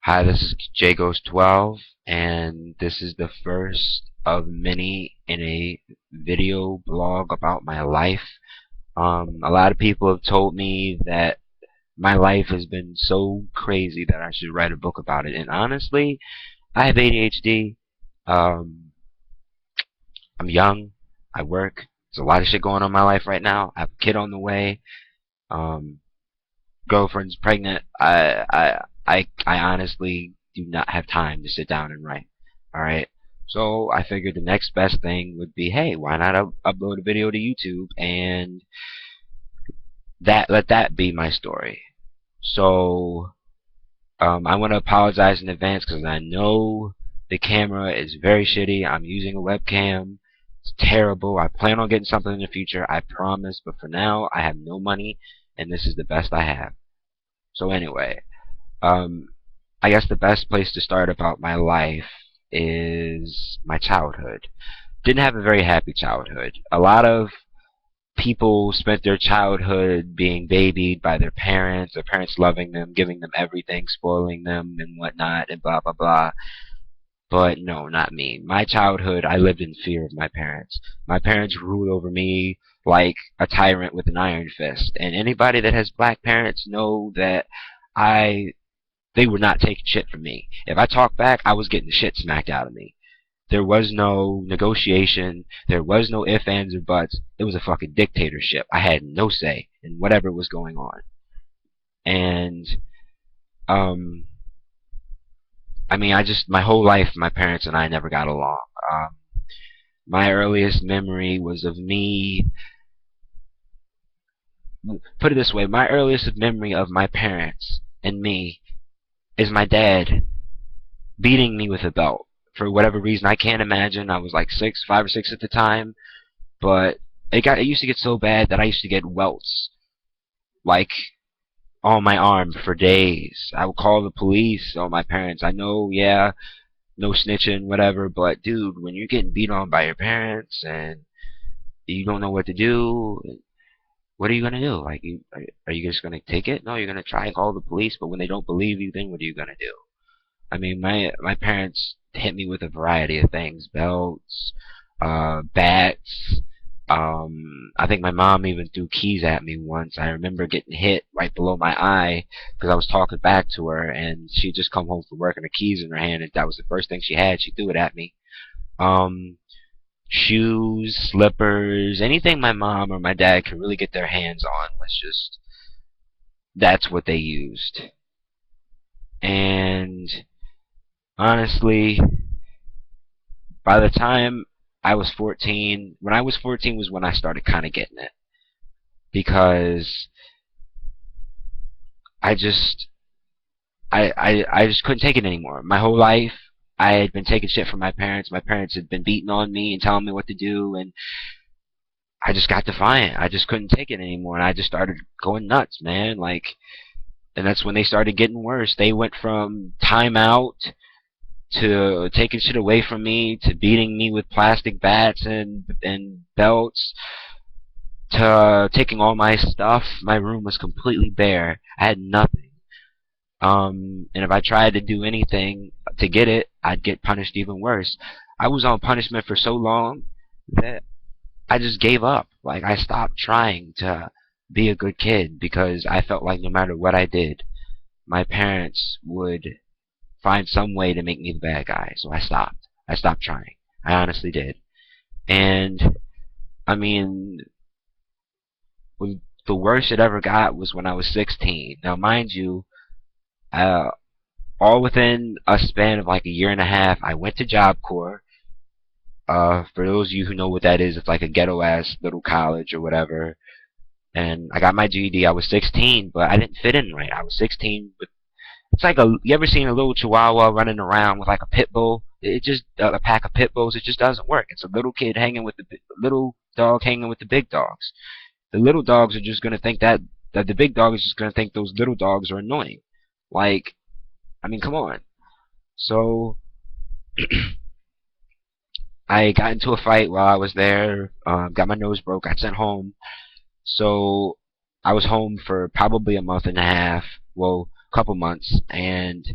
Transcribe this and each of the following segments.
Hi, this is JGhost12, and this is the first of many in a video blog about my life. A lot of people have told me that my life has been so crazy that I should write a book about it. And honestly, I have ADHD. Um, I'm young. I work. There's a lot of shit going on in my life right now. I have a kid on the way. Um, Girlfriend's pregnant. I honestly do not have time to sit down and write. Alright? So I figured the next best thing would be, hey, why not upload a video to YouTube and let that be my story. So I want to apologize in advance because I know the camera is very shitty. I'm using a webcam. It's terrible. I plan on getting something in the future, I promise, but for now I have no money and this is the best I have. So anyway, um, I guess the best place to start about my life is my childhood. Didn't have a very happy childhood. A lot of people spent their childhood being babied by their parents loving them, giving them everything, spoiling them and whatnot, and blah blah blah. But no, not me. My childhood, I lived in fear of my parents. My parents ruled over me like a tyrant with an iron fist. And anybody that has black parents know that I they were not taking shit from me. If I talked back, I was getting the shit smacked out of me. There was no negotiation. There was no ifs, ands, or buts. It was a fucking dictatorship. I had no say in whatever was going on. And, um, I mean, my whole life, my parents and I never got along. My earliest memory was of me, put it this way, my earliest memory of my parents and me is my dad beating me with a belt for whatever reason. I can't imagine. I was like 5 or 6 at the time, but it used to get so bad that I used to get welts like on my arm for days. I would call the police on my parents. I know, yeah, no snitching, whatever, but dude, when you're getting beat on by your parents and you don't know what to do, what are you gonna do? Like, are you just gonna take it? No, you're gonna try and call the police, but when they don't believe you, then what are you gonna do? I mean, my parents hit me with a variety of things: belts, bats. I think my mom even threw keys at me once. I remember getting hit right below my eye because I was talking back to her, and she just come home from work and the keys in her hand, and that was the first thing she had. She threw it at me. Um, Shoes, slippers, anything my mom or my dad could really get their hands on was just that's what they used. And honestly, by the time I was 14, when I was 14 was when I started kind of getting it. Because I just, I just couldn't take it anymore. My whole life, I had been taking shit from my parents. My parents had been beating on me and telling me what to do, and I just got defiant. I just couldn't take it anymore, and I just started going nuts, man. Like, and that's when they started getting worse. They went from timeout to taking shit away from me, to beating me with plastic bats and belts, to taking all my stuff. My room was completely bare. I had nothing. And if I tried to do anything to get it, I'd get punished even worse. I was on punishment for so long that I just gave up. Like, I stopped trying to be a good kid because I felt like no matter what I did, my parents would find some way to make me the bad guy. So I stopped. I stopped trying. I honestly did. And I mean, the worst it ever got was when I was 16. Now, mind you, uh, all within a span of like a year and a half, I went to Job Corps. For those of you who know what that is, it's like a ghetto ass little college or whatever. And I got my GED. I was 16, but I didn't fit in right. I was 16, but it's like you ever seen a little chihuahua running around with like a pit bull? It just a pack of pit bulls. It just doesn't work. It's a little kid hanging with the little dog hanging with the big dogs. The little dogs are just gonna think that the big dog is just gonna think those little dogs are annoying. Like, I mean, come on. So I got into a fight while I was there. Got my nose broke. Got sent home. So I was home for probably a month and a half. Well, a couple months, and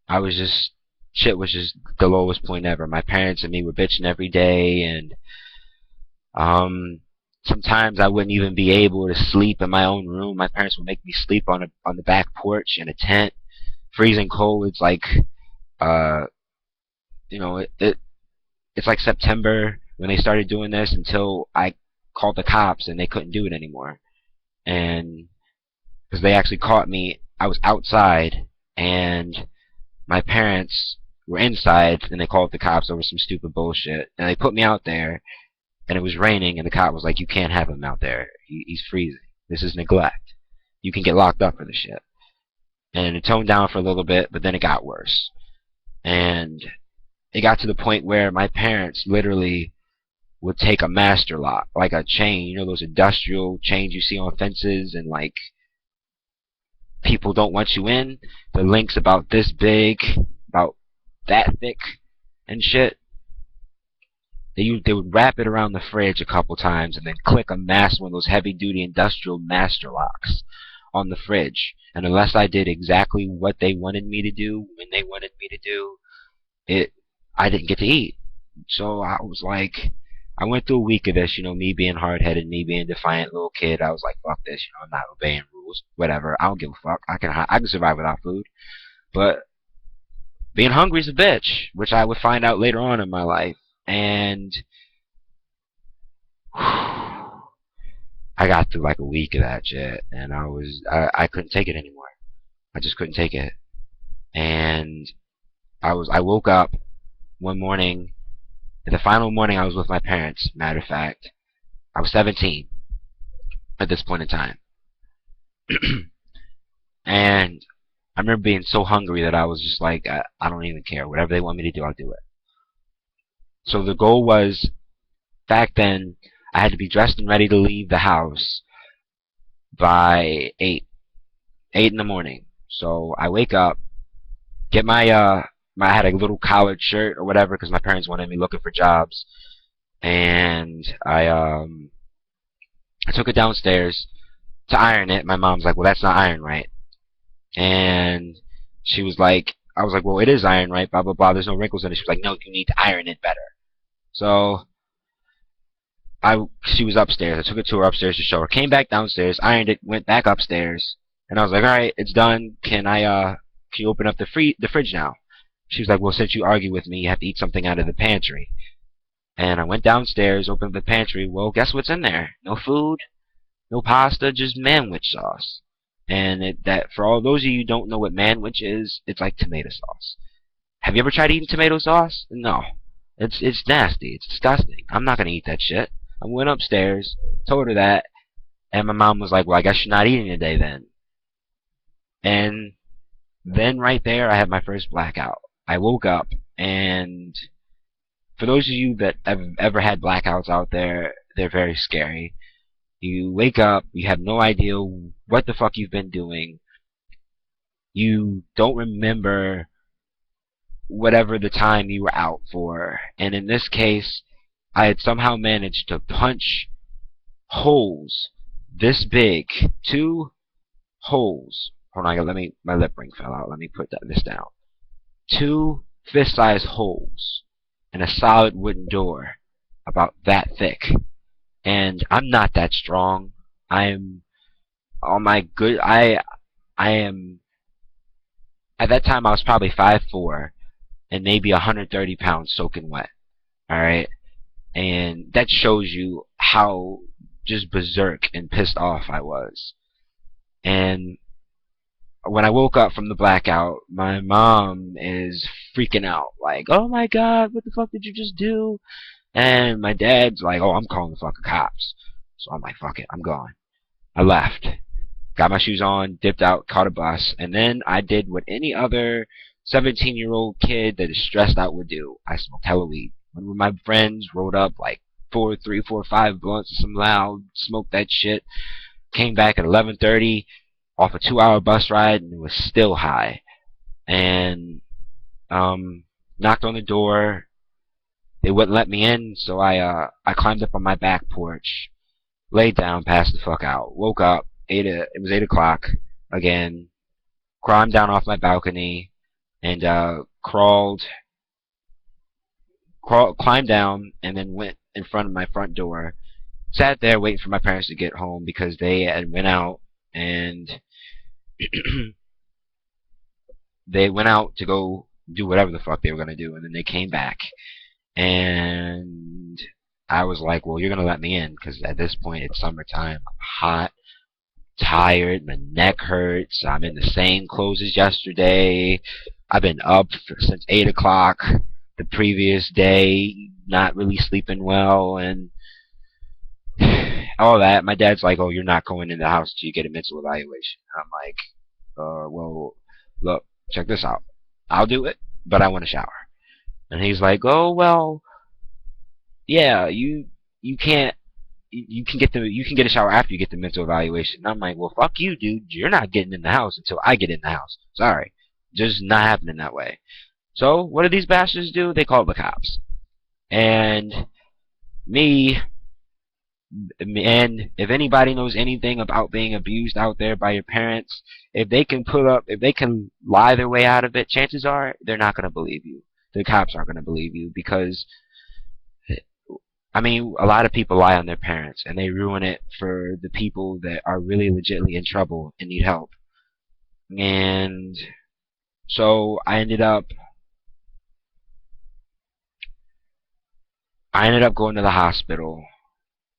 I was just shit was just the lowest point ever. My parents and me were bitching every day, and um sometimes I wouldn't even be able to sleep in my own room. My parents would make me sleep on the back porch in a tent, freezing cold. It's like uh you know it's like September when they started doing this until I called the cops and they couldn't do it anymore. And because they actually caught me, I was outside and my parents were inside and they called the cops over some stupid bullshit. And they put me out there and it was raining and the cop was like, "You can't have him out there. He's freezing. This is neglect. You can get locked up for this shit." And it toned down for a little bit, but then it got worse. And it got to the point where my parents literally would take a master lock, like a chain, you know, those industrial chains you see on fences, and like people don't want you in. The link's about this big, about that thick, and shit. They would wrap it around the fridge a couple times and then click one of those heavy duty industrial master locks on the fridge. And unless I did exactly what they wanted me to do when they wanted me to do it, I didn't get to eat. So I was like, I went through a week of this, you know, me being hard-headed, me being a defiant little kid. I was like, fuck this, you know, I'm not obeying rules, whatever. I don't give a fuck. I can survive without food. But being hungry is a bitch, which I would find out later on in my life. And I got through like a week of that shit, and I couldn't take it anymore. I just couldn't take it. And I woke up one morning. The final morning I was with my parents, matter of fact. I was 17 at this point in time. And I remember being so hungry that I was just like, I don't even care. Whatever they want me to do, I'll do it. So the goal was, back then, I had to be dressed and ready to leave the house by 8 in the morning. So I wake up, get I had a little collared shirt or whatever because my parents wanted me looking for jobs. And I took it downstairs to iron it. My mom's like, "Well, that's not iron right." And she was like, I was like, "Well, it is iron right, blah, blah, blah. There's no wrinkles in it." She was like, "No, you need to iron it better." So she was upstairs. I took it to her upstairs to show her. Came back downstairs, ironed it, went back upstairs, and I was like, "All right, it's done. Can you open up the fridge now?" She was like, "Well, since you argue with me, you have to eat something out of the pantry." And I went downstairs, opened up the pantry. Well, guess what's in there? No food, no pasta, just manwich sauce. And that for all those of you who don't know what manwich is, it's like tomato sauce. Have you ever tried eating tomato sauce? No. It's nasty. It's disgusting. I'm not gonna eat that shit. I went upstairs, told her that, and my mom was like, "Well, I guess you're not eating today then." And then right there, I had my first blackout. I woke up, and for those of you that have ever had blackouts out there, they're very scary. You wake up, you have no idea what the fuck you've been doing. You don't remember whatever the time you were out for. And in this case, I had somehow managed to punch holes this big. 2 holes. Hold on, my lip ring fell out. Let me put this down. 2 fist-sized holes in a solid wooden door about that thick. And I'm not that strong. I'm on my good. I am. At that time, I was probably 5'4" and maybe 130 pounds soaking wet. All right, and that shows you how just berserk and pissed off I was. And when I woke up from the blackout, my mom is freaking out, like, "Oh my God, what the fuck did you just do?" And my dad's like, "Oh, I'm calling the fucking cops." So I'm like, "Fuck it, I'm gone." I left. Got my shoes on, dipped out, caught a bus, and then I did what any other 17-year-old kid that is stressed out would do. I smoked hella weed. One of my friends rolled up like 3, 4, 5 blunts, some loud, smoked that shit. Came back at 11:30 off a 2-hour bus ride, and it was still high. And knocked on the door. They wouldn't let me in, so I climbed up on my back porch, laid down, passed the fuck out. Woke up, it was 8 o'clock again. Climbed down off my balcony, and climbed down, and then went in front of my front door. Sat there waiting for my parents to get home because they had went out, and they went out to go do whatever the fuck they were gonna do, and then they came back, and I was like, well, you're gonna let me in, because at this point it's summertime. I'm hot, tired, my neck hurts. I'm in the same clothes as yesterday. I've been up since 8 o'clock the previous day, not really sleeping well, and all that. My dad's like, oh, you're not going in the house until you get a mental evaluation. I'm like, well, look, check this out. I'll do it, but I want a shower. And he's like, oh, well, yeah, you can't. You can get a shower after you get the mental evaluation. And I'm like, well, fuck you, dude. You're not getting in the house until I get in the house. Sorry, just not happening that way. So what do these bastards do? They call the cops. And me, and if anybody knows anything about being abused out there by your parents, if they can lie their way out of it, chances are they're not going to believe you. The cops aren't going to believe you because, I mean, a lot of people lie on their parents, and they ruin it for the people that are really legitimately in trouble and need help. And so I ended up going to the hospital,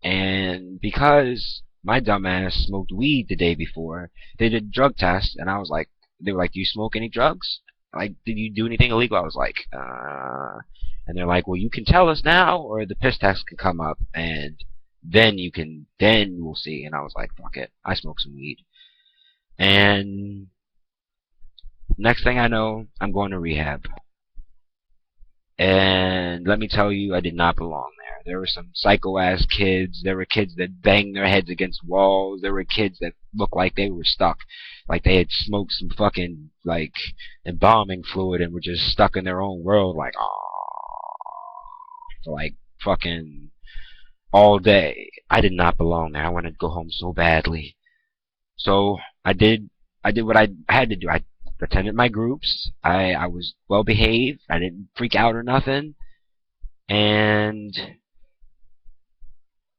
and because my dumbass smoked weed the day before, they did a drug test, and I was like, they were like, do you smoke any drugs? Like, did you do anything illegal? I was like, and they're like, well, you can tell us now, or the piss test can come up, and then we'll see. And I was like, fuck it, I smoke some weed. And next thing I know, I'm going to rehab. And let me tell you, I did not belong there. There were some psycho-ass kids. There were kids that banged their heads against walls. There were kids that looked like they were stuck. Like they had smoked some fucking, like, embalming fluid and were just stuck in their own world, like, for, like, fucking all day. I did not belong there. I wanted to go home so badly. So I did what I had to do. I attended my groups. I was well behaved. I didn't freak out or nothing. And,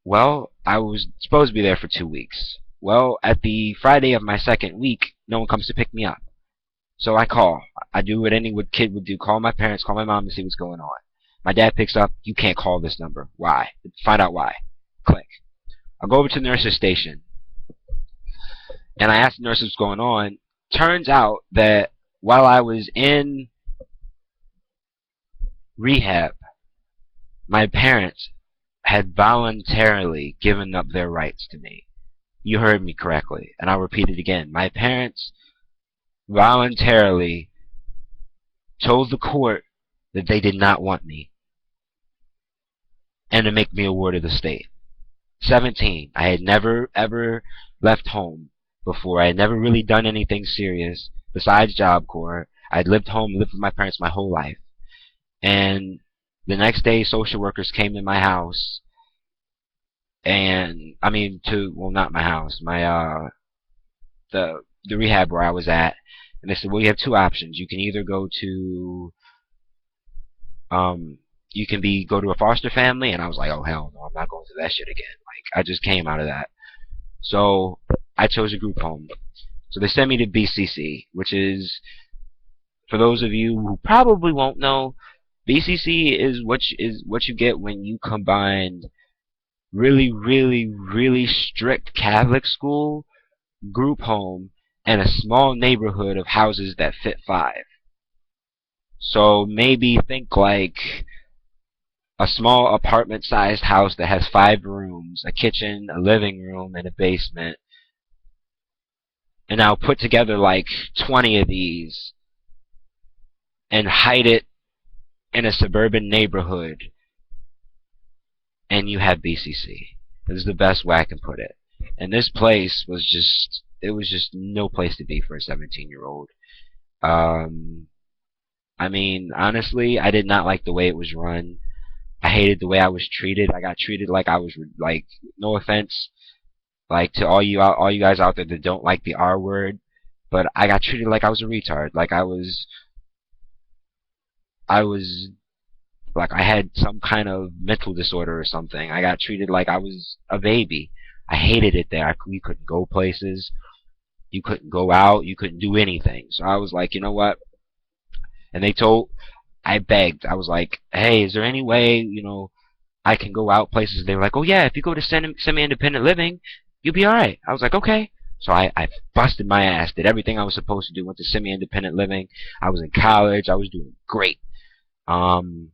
well, I was supposed to be there for 2 weeks. Well, at the Friday of my second week, no one comes to pick me up. So I call. I do what any kid would do. Call my parents, call my mom to see what's going on. My dad picks up. You can't call this number. Why? Find out why. Click. I go over to the nurse's station, and I asked the nurse what's going on. Turns out that while I was in rehab, my parents had voluntarily given up their rights to me. You heard me correctly, and I'll repeat it again. My parents voluntarily told the court that they did not want me, and to make me a ward of the state. 17. I had never, ever left home before. I had never really done anything serious besides Job Corps. I'd lived home, lived with my parents my whole life. And the next day, social workers came to my house, and, well, not my house, the rehab where I was at, and they said, well, you have two options. You can either go to, go to a foster family, and I was like, oh, hell no, I'm not going through that shit again. Like, I just came out of that. So I chose a group home. So they sent me to BCC, which is, for those of you who probably won't know, BCC is what you get when you combine really, really, really strict Catholic school, group home, and a small neighborhood of houses that fit 5. So maybe think like a small apartment-sized house that has 5 rooms, a kitchen, a living room, and a basement. And now put together like 20 of these and hide it in a suburban neighborhood, and you have BCC. This is the best way I can put it. And this place was just, it was just no place to be for a 17-year-old. Honestly, I did not like the way it was run. I hated the way I was treated. I got treated like I was, like, no offense, like, to all you guys out there that don't like the R word, but I got treated like I was a retard. Like I was I was like I had some kind of mental disorder or something. I got treated like I was a baby. I hated it there. We couldn't go places. You couldn't go out. You couldn't do anything. So I was like, you know what? And I begged. I was like, hey, is there any way, I can go out places? They were like, oh yeah, if you go to semi-independent living, you'll be alright. I was like, okay. So I busted my ass, did everything I was supposed to do, went to semi-independent living. I was in college. I was doing great. Um,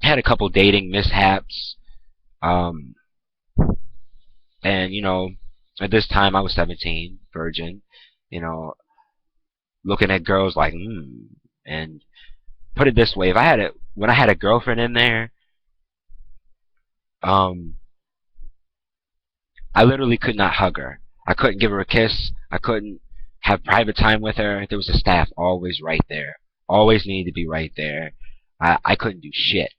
had a couple dating mishaps. Um, and, at this time I was 17, virgin, you know, looking at girls like, and put it this way, when I had a girlfriend in there, um, I literally could not hug her. I couldn't give her a kiss. I couldn't have private time with her. There was a staff always right there. Always needed to be right there. I couldn't do shit.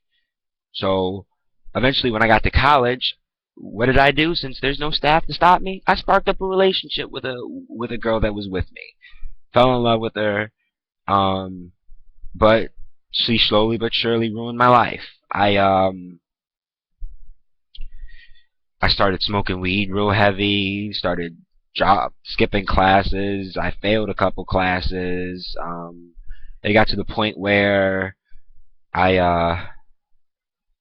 So eventually when I got to college, what did I do? Since there's no staff to stop me, I sparked up a relationship with a girl that was with me. Fell in love with her. But she slowly but surely ruined my life. I started smoking weed real heavy, started skipping classes. I failed a couple classes. It got to the point where I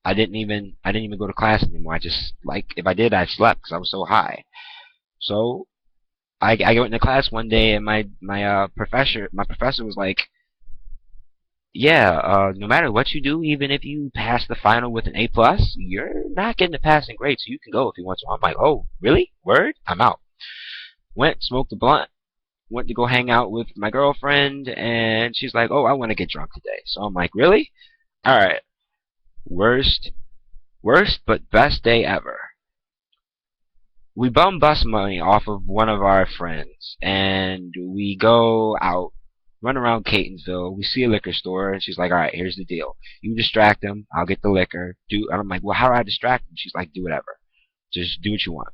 I didn't even go to class anymore. I just, like, if I did, I slept because I was so high. So I went into class one day, and my professor was like, yeah, no matter what you do, even if you pass the final with an A plus, you're not getting a passing grade, so you can go if you want to. I'm like, oh, really? Word? I'm out. Went, smoked a blunt, went to go hang out with my girlfriend, and she's like, oh, I want to get drunk today. So I'm like, really? All right. Worst, worst, but best day ever. We bum bus money off of one of our friends, and we go out, run around Catonsville. We see a liquor store, and she's like, all right, here's the deal. You distract him, I'll get the liquor. And I'm like, well, how do I distract him? She's like, do whatever. Just do what you want.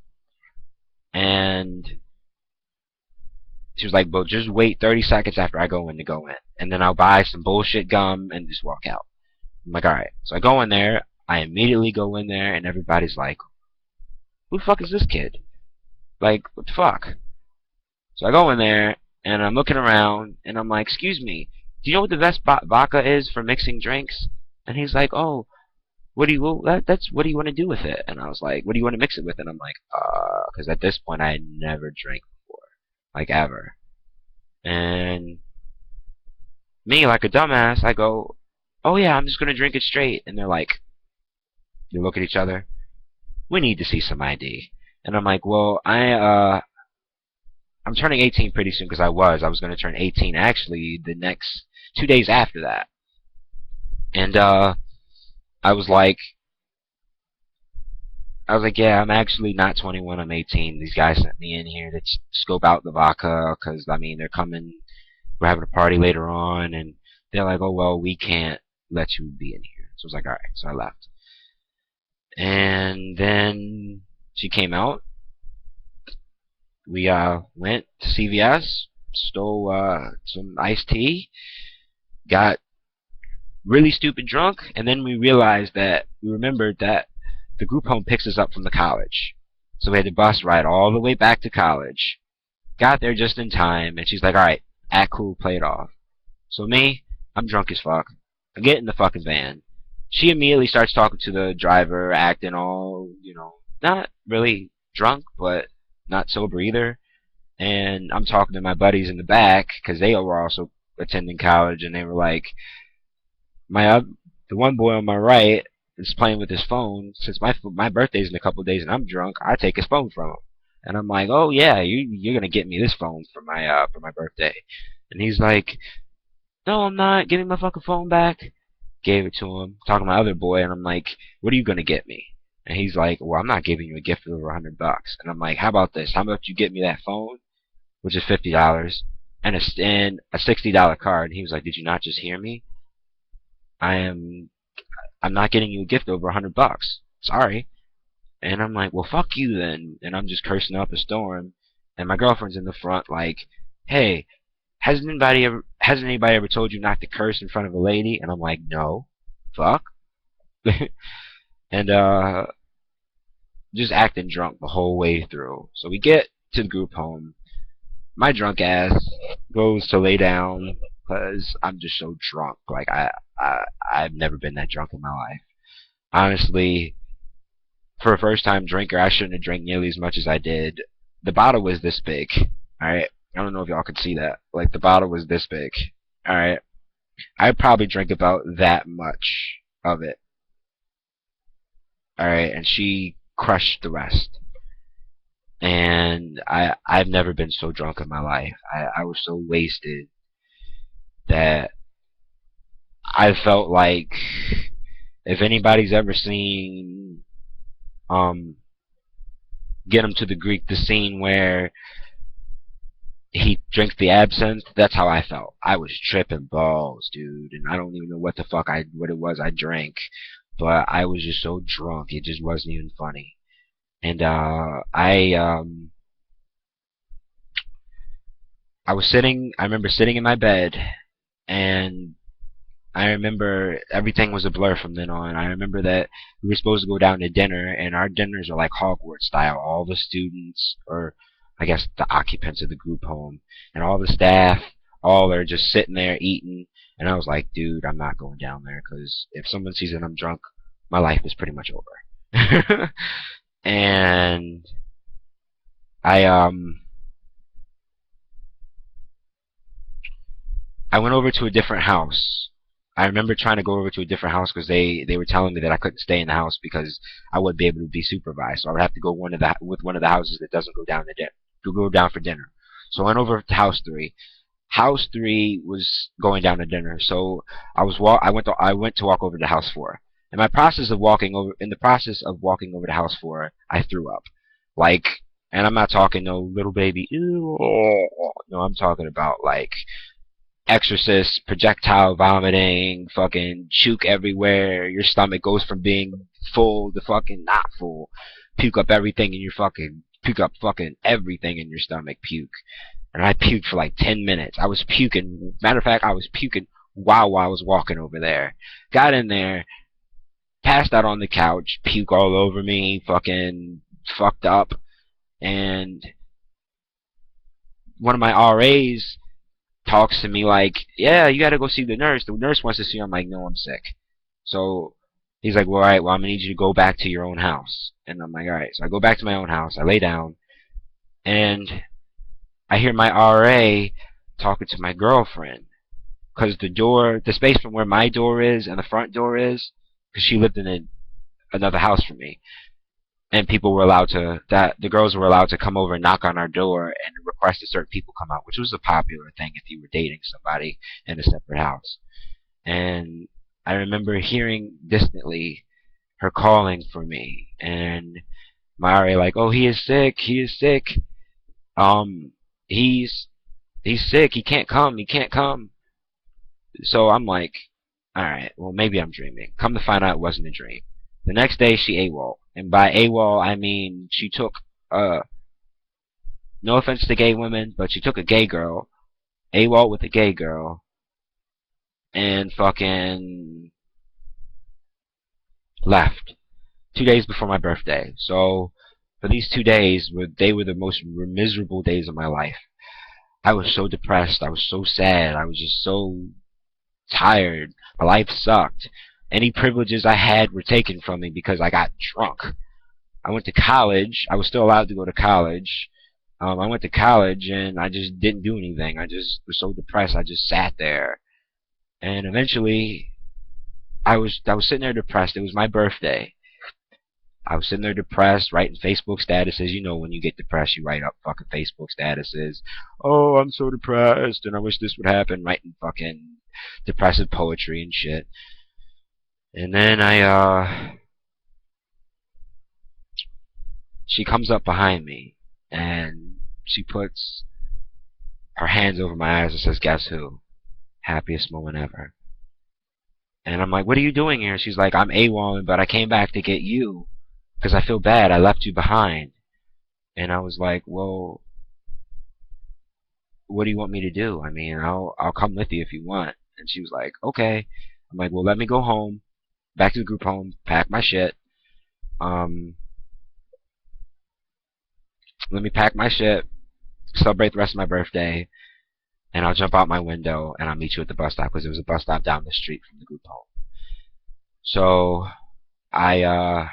And she was like, well, just wait 30 seconds after I go in to go in. And then I'll buy some bullshit gum and just walk out. I'm like, all right. So I go in there. I immediately go in there, and everybody's like, who the fuck is this kid? Like, what the fuck? So I go in there, and I'm looking around, and I'm like, excuse me, do you know what the best vodka is for mixing drinks? And he's like, oh, what do you want to do with it? And I was like, what do you want to mix it with? And I'm like, because at this point I had never drank before, like ever. And me, like a dumbass, I go, oh yeah, I'm just gonna drink it straight. And they're like, they look at each other. We need to see some ID. And I'm like, well, I'm turning 18 pretty soon because I was going to turn 18 actually the next 2 days after that. And I was like, yeah, I'm actually not 21, I'm 18. These guys sent me in here to scope out the vodka because, I mean, they're coming, we're having a party later on, and they're like, oh, well, we can't let you be in here. So I was like, all right. So I left. And then she came out. We went to CVS, stole some iced tea, got really stupid drunk, and then we remembered that the group home picks us up from the college. So we had the bus ride all the way back to college. Got there just in time, and she's like, alright, act cool, play it off. So me, I'm drunk as fuck. I get in the fucking van. She immediately starts talking to the driver, acting all, not really drunk, but not sober either. And I'm talking to my buddies in the back, because they were also attending college, and they were like, the one boy on my right is playing with his phone. Since my birthday's in a couple of days and I'm drunk, I take his phone from him. And I'm like, oh yeah, you're gonna get me this phone for my birthday. And he's like, no, I'm not. Give me my fucking phone back. Gave it to him. Talking to my other boy, and I'm like, what are you gonna get me? And he's like, well, I'm not giving you a gift of over $100. And I'm like, how about this? How about you get me that phone, which is $50, and a $60 card? And he was like, did you not just hear me? I'm not getting you a gift over $100. Sorry. And I'm like, well, fuck you then. And I'm just cursing up a storm. And my girlfriend's in the front like, hey, Hasn't anybody ever told you not to curse in front of a lady? And I'm like, no, fuck. And just acting drunk the whole way through. So we get to the group home. My drunk ass goes to lay down because I'm just so drunk. Like I've never been that drunk in my life. Honestly, for a first time drinker, I shouldn't have drank nearly as much as I did. The bottle was this big. Alright? I don't know if y'all could see that. Like the bottle was this big. Alright? I probably drank about that much of it. Alright, and she crushed the rest. And I've never been so drunk in my life. I was so wasted that I felt like if anybody's ever seen Get Him to the Greek, the scene where he drinks the absinthe, that's how I felt. I was tripping balls, dude, and I don't even know what the fuck what it was I drank, but I was just so drunk it just wasn't even funny. And I remember sitting in my bed, and I remember everything was a blur from then on. I remember that we were supposed to go down to dinner, and our dinners are like Hogwarts style. All the students, or I guess the occupants of the group home, and all the staff, all are just sitting there eating. And I was like, dude, I'm not going down there because if someone sees that I'm drunk, my life is pretty much over. And I went over to a different house. I remember trying to go over to a different house because they were telling me that I couldn't stay in the house because I wouldn't be able to be supervised. So I would have to go with one of the houses that doesn't go down to go down for dinner. So I went over to house 3. House 3 was going down to dinner. So I went to walk over to house 4. In the process of walking over to house 4, I threw up. Like, and I'm not talking no little baby. Ew, no, I'm talking about like Exorcist, projectile vomiting, fucking puke everywhere. Your stomach goes from being full to fucking not full. Puke up everything in your fucking everything in your stomach. Puke. And I puked for like 10 minutes. I was puking. Matter of fact, I was puking while I was walking over there. Got in there, passed out on the couch, puke all over me, fucking fucked up. And one of my RAs talks to me like, yeah, you gotta go see the nurse. The nurse wants to see you. I'm like, no, I'm sick. So he's like, well, alright, well, I'm gonna need you to go back to your own house. And I'm like, alright. So I go back to my own house. I lay down. And I hear my RA talking to my girlfriend. Because the space from where my door is and the front door is, because she lived in another house from me. And the girls were allowed to come over and knock on our door and request that certain people come out, which was a popular thing if you were dating somebody in a separate house. And I remember hearing distantly her calling for me, and my RA like, oh, he is sick, he's sick, he can't come. So I'm like, alright, well, maybe I'm dreaming. Come to find out it wasn't a dream. The next day she AWOL. And by AWOL, I mean she took, no offense to gay women, but she took a gay girl, AWOL with a gay girl, and fucking left 2 days before my birthday. So for these 2 days, they were the most miserable days of my life. I was so depressed. I was so sad. I was just so tired. My life sucked. Any privileges I had were taken from me because I got drunk. I went to college. I was still allowed to go to college. I went to college and I just didn't do anything. I just was so depressed. I just sat there. And eventually, I was sitting there depressed. It was my birthday. I was sitting there depressed, writing Facebook statuses. You know, when you get depressed, you write up fucking Facebook statuses. Oh, I'm so depressed, and I wish this would happen. Writing fucking depressive poetry and shit. And then she comes up behind me, and she puts her hands over my eyes and says, guess who? Happiest moment ever. And I'm like, what are you doing here? She's like, I'm AWOLing, but I came back to get you because I feel bad. I left you behind. And I was like, well, what do you want me to do? I mean, I'll come with you if you want. And she was like, okay. I'm like, well, let me go home, back to the group home, pack my shit. Um, Let me pack my shit, celebrate the rest of my birthday, and I'll jump out my window and I'll meet you at the bus stop because there was a bus stop down the street from the group home. So I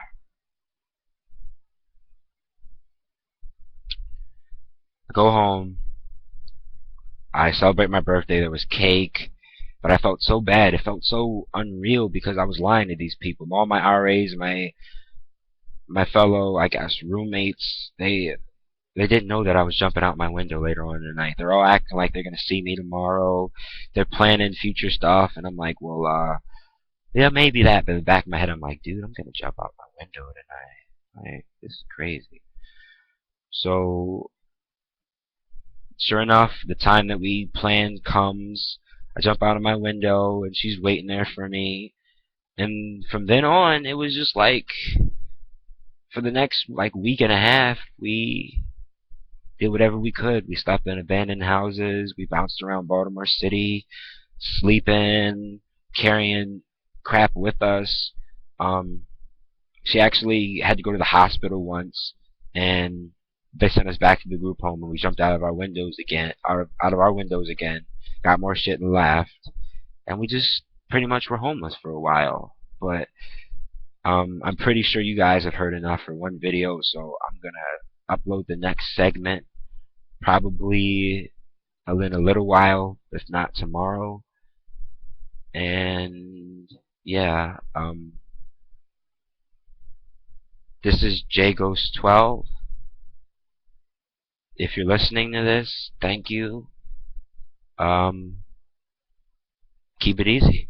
go home. I celebrate my birthday. There was cake, but I felt so bad. It felt so unreal because I was lying to these people. All my RAs, my fellow, I guess, roommates, they didn't know that I was jumping out my window later on in the night. They're all acting like they're gonna see me tomorrow. They're planning future stuff, and I'm like, well, yeah, maybe that. But in the back of my head, I'm like, dude, I'm gonna jump out my window tonight. Like, this is crazy. So, sure enough, the time that we planned comes. I jump out of my window, and she's waiting there for me. And from then on, it was just like, for the next like week and a half, we did whatever we could. We stopped in abandoned houses. We bounced around Baltimore City, sleeping, carrying crap with us. Um, she actually had to go to the hospital once, and they sent us back to the group home, and we jumped out of our windows again. Out of our windows again, got more shit and left, and we just pretty much were homeless for a while. But I'm pretty sure you guys have heard enough for one video, so I'm gonna upload the next segment probably in a little while, if not tomorrow. And yeah, this is JGhost12. If you're listening to this, thank you. Keep it easy.